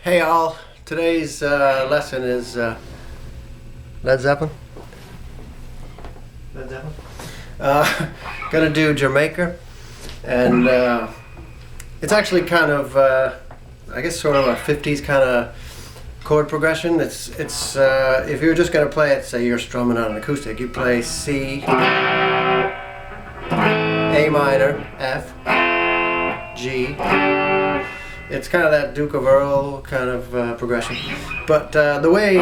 Hey all, today's lesson is Led Zeppelin. Gonna do Mak'er, and it's actually kind of I guess sort of a 50s kind of chord progression. It's if you're just gonna play it, say you're strumming on an acoustic, you play C, A minor, F, G. It's kind of that Duke of Earl kind of progression, but the way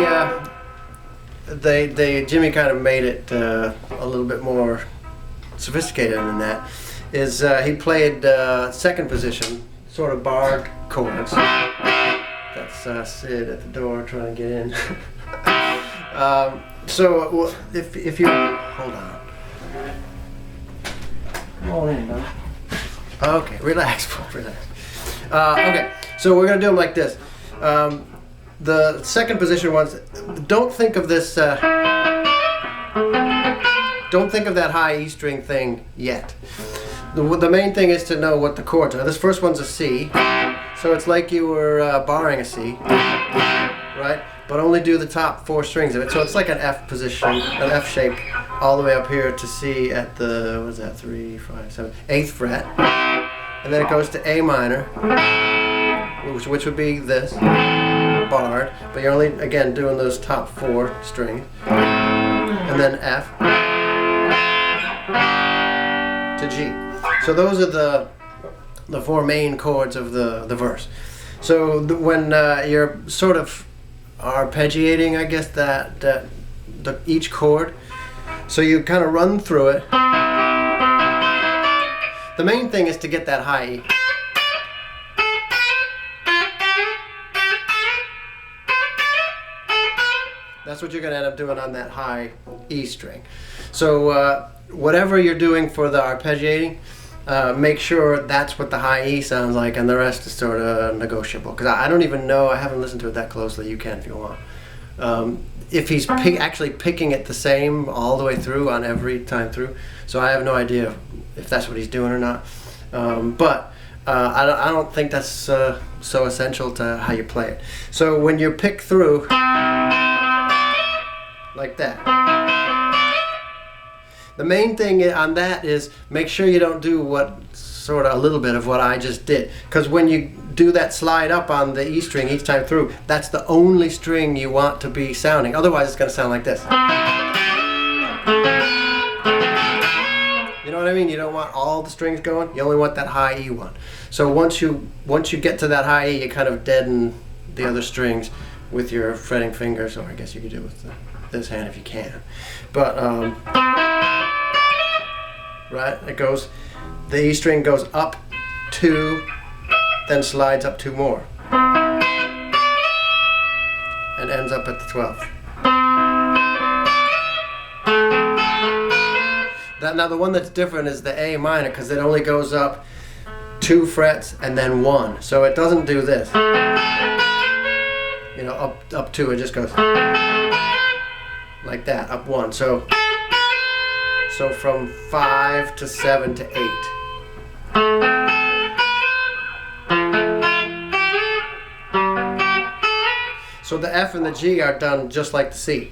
Jimmy kind of made it a little bit more sophisticated than that is he played second position, sort of barred chords. That's Sid at the door trying to get in. So if you hold on, come on in, man. Okay, relax, relax. Okay, so we're gonna do them like this. The second position ones, don't think of this. Don't think of that high E string thing yet. The main thing is to know what the chords are. This first one's a C, so it's like you were barring a C, right? But only do the top 4 strings of it. So it's like an F position, an F shape, all the way up here to C at the, what is that, 3, 5, 7, 8th fret. And then it goes to A minor, which would be this, barred, but you're only, again, doing those top 4 strings. And then F to G. So those are the 4 main chords of the verse. So when you're sort of arpeggiating, I guess, each chord, so you kind of run through it. The main thing is to get that high E. That's what you're going to end up doing on that high E string. So whatever you're doing for the arpeggiating, make sure that's what the high E sounds like, and the rest is sort of negotiable. Because I don't even know, I haven't listened to it that closely. You can if you want. If he's actually picking it the same all the way through on every time through, so I have no idea if that's what he's doing or not. But I don't think that's so essential to how you play it. So when you pick through like that, the main thing on that is make sure you don't do a little bit of what I just did, because when you do that slide up on the E string each time through, that's the only string you want to be sounding. Otherwise it's going to sound like this. You know what I mean? You don't want all the strings going. You only want that high E one. So once you get to that high E, you kind of deaden the other strings with your fretting fingers, or I guess you could do it with this hand if you can. But right, it goes. The E string goes up 2, then slides up 2 more, and ends up at the 12th. Now the one that's different is the A minor, because it only goes up 2 frets and then 1. So it doesn't do this. You know, up 2, it just goes like that, up 1. So from 5 to 7 to 8. So the F and the G are done just like the C.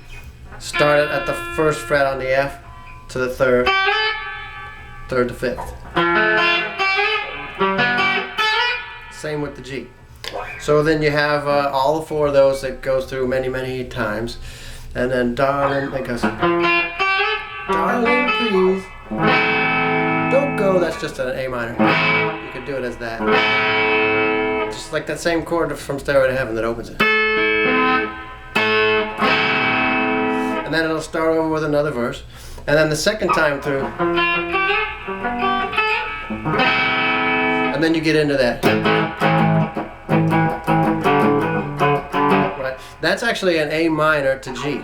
Start it at the 1st fret on the F to the 3rd, 3rd to 5th. Same with the G. So then you have all 4 of those that goes through many, many times. And then darling, it goes, darling, please, don't go. That's just an A minor. You could do it as that. Just like that same chord from Stairway to Heaven that opens it. And then it'll start over with another verse. And then the second time through, and then you get into that. Right? That's actually an A minor to G.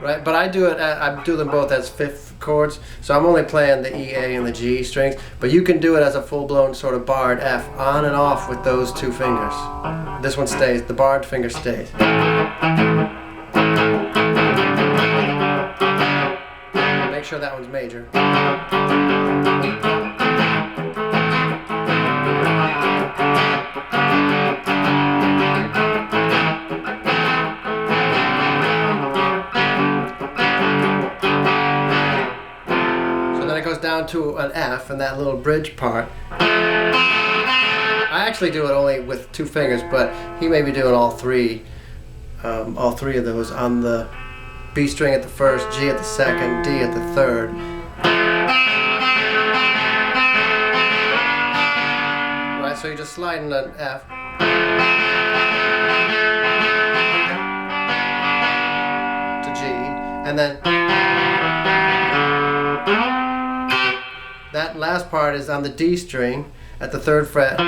Right? But I do them both as 5th chords, so I'm only playing the E, A, and the G strings, but you can do it as a full-blown sort of barred F, on and off with those 2 fingers. This one stays, the barred finger stays. sure that one's major. So then it goes down to an F and that little bridge part. I actually do it only with 2 fingers, but he may be doing all three of those on the B string at the first, G at the second, D at the third. Right, so you're just sliding an F. To G, and then that last part is on the D string at the 3rd fret.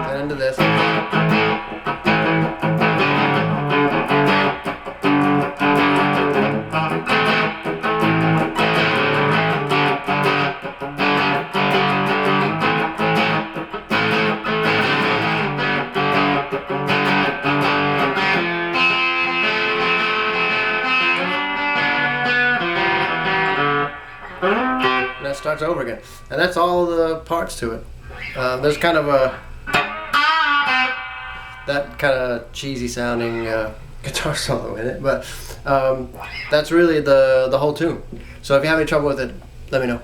Then into this. And that starts over again. And that's all the parts to it. There's kind of that kind of cheesy sounding guitar solo in it, but that's really the whole tune. So if you have any trouble with it, let me know.